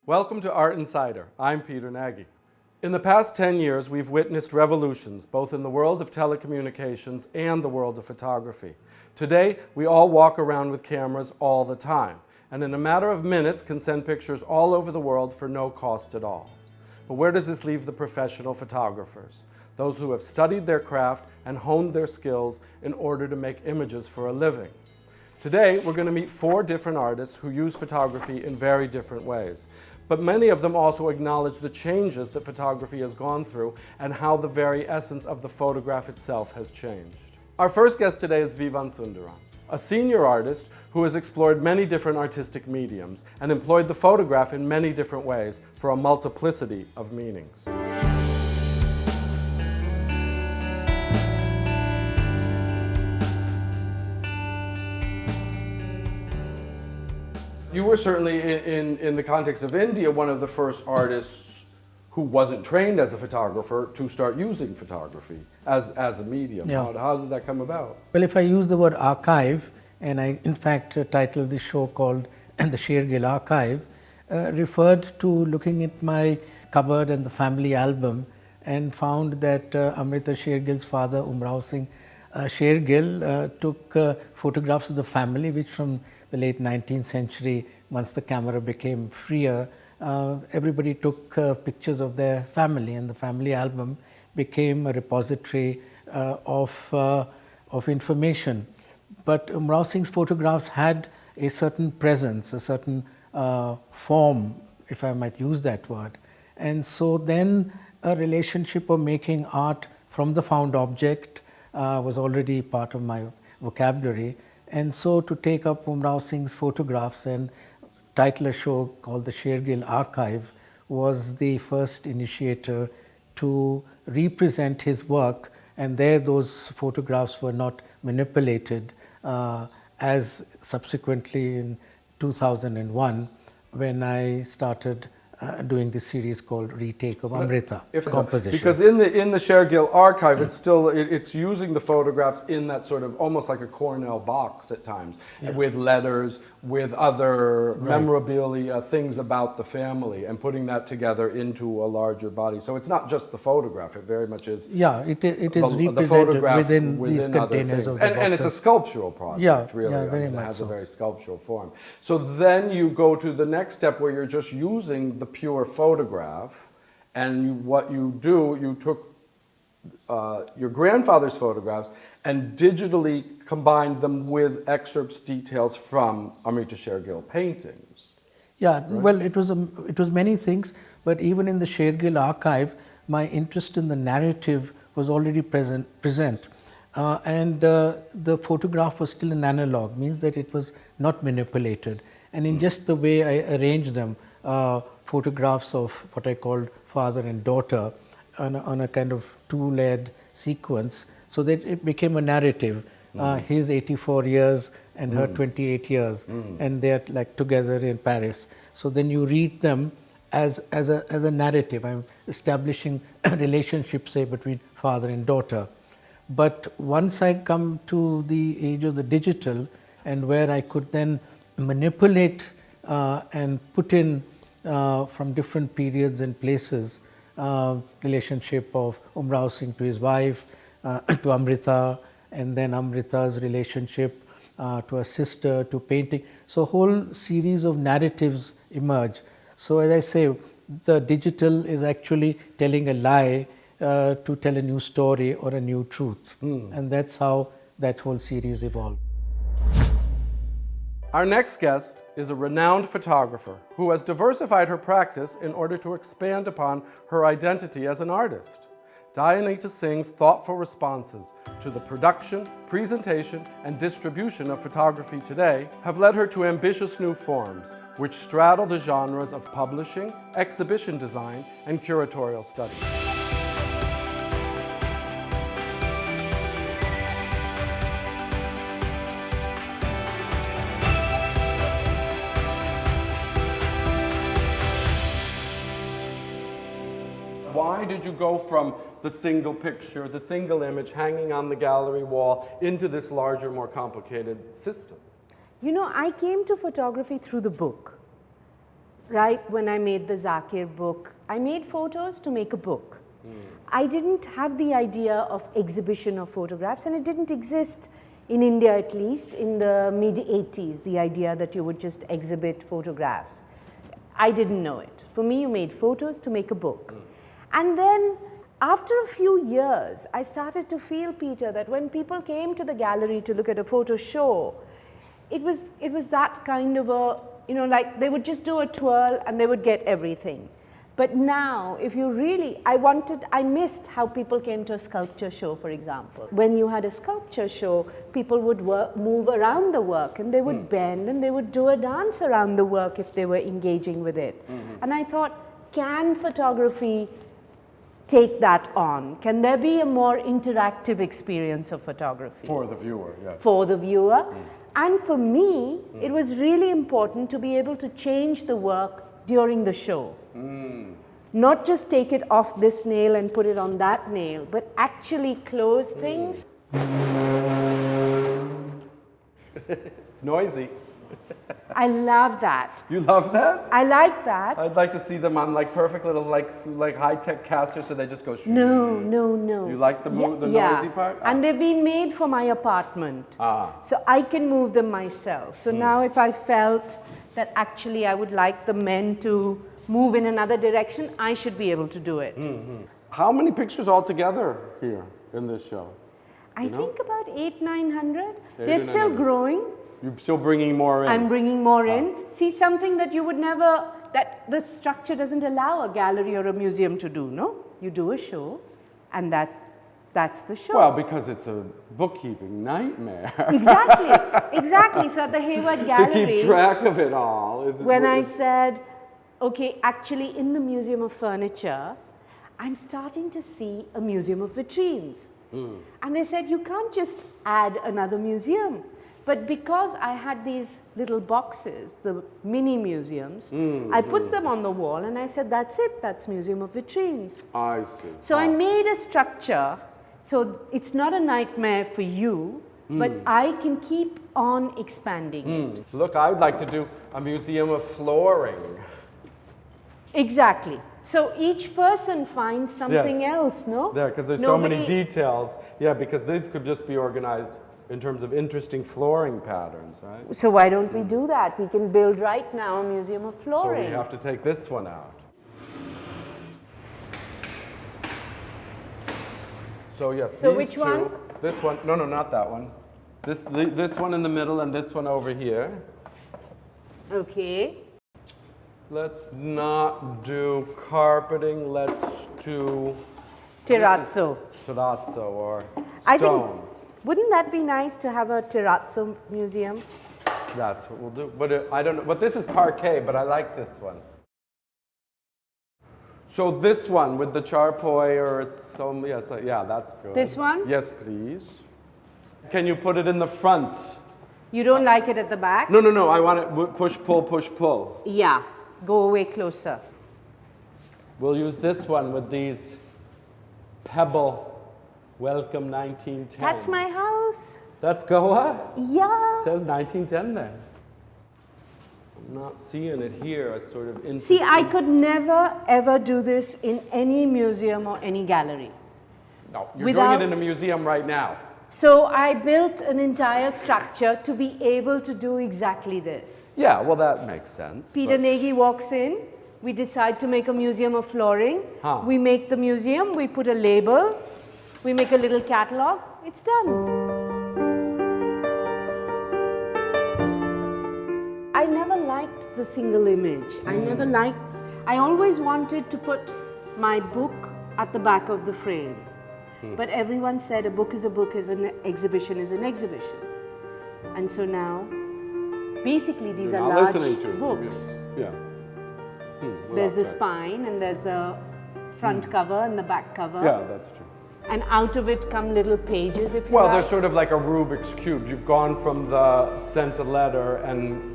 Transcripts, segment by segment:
Welcome to Art Insider. I'm Peter Nagy. In the past 10 years, we've witnessed revolutions, both in the world of telecommunications and the world of photography. Today, we all walk around with cameras all the time, and in a matter of minutes can send pictures all over the world for no cost at all. But where does this leave the professional photographers? Those who have studied their craft and honed their skills in order to make images for a living. Today, we're going to meet 4 different artists who use photography in very different ways. But many of them also acknowledge the changes that photography has gone through and how the very essence of the photograph itself has changed. Our first guest today is Vivan Sundaram, a senior artist who has explored many different artistic mediums and employed the photograph in many different ways for a multiplicity of meanings. You were certainly, in the context of India, one of the first artists who wasn't trained as a photographer to start using photography as a medium. Yeah. How did that come about? Well, if I use the word archive, and I in fact titled the show called The Shergill Archive, referred to looking at my cupboard and the family album and found that Amrita Shergill's father, Umrao Singh Shergill, took photographs of the family, which from the late 19th century, once the camera became freer, everybody took pictures of their family, and the family album became a repository of information. But Umrao Singh's photographs had a certain presence, a certain form, if I might use that word. And so then a relationship of making art from the found object was already part of my vocabulary. And so to take up Umrao Singh's photographs and title a show called The Shergill Archive was the first initiator to represent his work, and there those photographs were not manipulated as subsequently in 2001 when I started doing this series called Retake of Amrita Compositions. Because in the Shergill Archive, it's using the photographs in that sort of almost like a Cornell box at times, with letters, with other memorabilia, things about the family, and putting that together into a larger body. So it's not just the photograph; it very much is. Yeah, it is represented within these containers of the boxes. And it's a sculptural project, really. Yeah, very much it has so. a very sculptural form. So then you go to the next step where you're just using the pure photograph, and what you do, you took your grandfather's photographs and digitally combined them with excerpts, details from Amrita Shergill paintings. Yeah, right? Well, it was many things, but even in the Shergill Archive, my interest in the narrative was already present, and the photograph was still an analog, means that it was not manipulated. And in just the way I arranged them, photographs of what I called father and daughter on a kind of 2-layered sequence, so that it became a narrative. His 84 years and her 28 years, and they're like together in Paris. So then you read them as a narrative. I'm establishing a relationship, say, between father and daughter. But once I come to the age of the digital, and where I could then manipulate and put in from different periods and places, relationship of Umrao Singh to his wife, to Amrita, and then Amrita's relationship to her sister, to painting. So a whole series of narratives emerge. So as I say, the digital is actually telling a lie to tell a new story or a new truth. And that's how that whole series evolved. Our next guest is a renowned photographer who has diversified her practice in order to expand upon her identity as an artist. Dayanita Singh's thoughtful responses to the production, presentation, and distribution of photography today have led her to ambitious new forms, which straddle the genres of publishing, exhibition design, and curatorial study. Why did you go from the single picture, the single image hanging on the gallery wall into this larger, more complicated system? You know, I came to photography through the book. right when I made the Zakir book, I made photos to make a book. I didn't have the idea of exhibition of photographs, and it didn't exist in India, at least in the mid-80s, the idea that you would just exhibit photographs. I didn't know it. For me, you made photos to make a book. And then after a few years, I started to feel, Peter, that when people came to the gallery to look at a photo show, it was that kind of a, like they would just do a twirl and they would get everything. But now, if you really, I missed how people came to a sculpture show, for example. When you had a sculpture show, people would move around the work, and they would bend, and they would do a dance around the work if they were engaging with it. And I thought, can photography take that on? Can there be a more interactive experience of photography? For the viewer, yeah. For the viewer. And for me, it was really important to be able to change the work during the show. Not just take it off this nail and put it on that nail, but actually close things. It's noisy. I love that. You love that? I like that. I'd like to see them on like perfect little like high-tech casters, so they just go. No. You like the noisy part? And they've been made for my apartment. So I can move them myself. So now if I felt that actually I would like the men to move in another direction, I should be able to do it. How many pictures altogether here in this show? I think about 800-900. They're 800 still 900. growing. You're still bringing more in. I'm bringing more in. See, something that you would never, that the structure doesn't allow a gallery or a museum to do, no? You do a show, and that's the show. Well, because it's a bookkeeping nightmare. Exactly. So at the Hayward Gallery, to keep track of it all. When I said, okay, actually in the Museum of Furniture, I'm starting to see a museum of vitrines. And they said, you can't just add another museum. But because I had these little boxes, the mini museums, I put them on the wall and I said, that's it, that's Museum of Vitrines. I see. So I made a structure, so it's not a nightmare for you, but I can keep on expanding it. Look, I would like to do a museum of flooring. Exactly. So each person finds something else, no? There, because there's so many details. Yeah, because these could just be organized in terms of interesting flooring patterns, right? So why don't we do that? We can build right now a museum of flooring. So we have to take this one out. So yes, So these which two, one? This one, no, not that one. This one in the middle and this one over here. Okay. Let's not do carpeting, let's do Terrazzo. terrazzo or stone. I think, wouldn't that be nice to have a terrazzo museum? That's what we'll do. But I don't know, but this is parquet, but I like this one. So this one with the charpoy, or it's that's good. This one? Yes, please. Can you put it in the front? You don't like it at the back? No, I want it push, pull. Yeah. Go away closer. We'll use this one with these pebble, welcome 1910. That's my house. That's Goa? Yeah. It says 1910 there. I'm not seeing it here as sort of interesting. See, I could never ever do this in any museum or any gallery. No, you're doing it in a museum right now. So I built an entire structure to be able to do exactly this. Yeah, well that makes sense. Peter Nagy walks in, we decide to make a museum of flooring. We make the museum, we put a label, we make a little catalog, it's done. I never liked the single image. I always wanted to put my book at the back of the frame. But everyone said a book is a book, an exhibition is an exhibition. And so now, basically these are large books. Yeah. There's the spine and there's the front cover and the back cover. Yeah, that's true. And out of it come little pages, if you Well, like. they're sort of like a Rubik's Cube. You've gone from the sent a letter and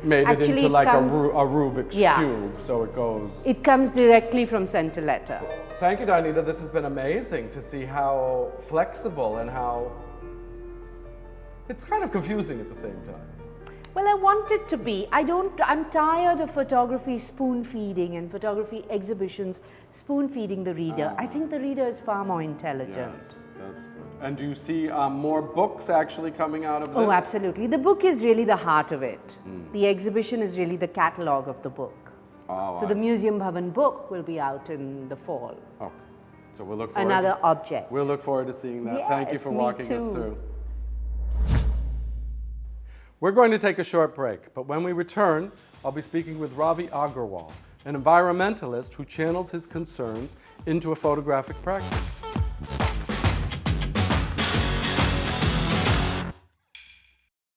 made it into like a Rubik's Cube, so it goes. It comes directly from sent a letter. Thank you, Dayanita. This has been amazing to see how flexible and how it's kind of confusing at the same time. Well, I want it to be. I'm tired of photography spoon feeding and photography exhibitions spoon feeding the reader. I think the reader is far more intelligent. Yes, that's good. And do you see more books actually coming out of this? Oh, absolutely. The book is really the heart of it. The exhibition is really the catalogue of the book. Oh, So the Museum Bhavan book will be out in the fall. Okay. So we'll look forward Another object. We'll look forward to seeing that. Thank you Yes, for me walking us too. through. We're going to take a short break, but when we return, I'll be speaking with Ravi Aggarwal, an environmentalist who channels his concerns into a photographic practice.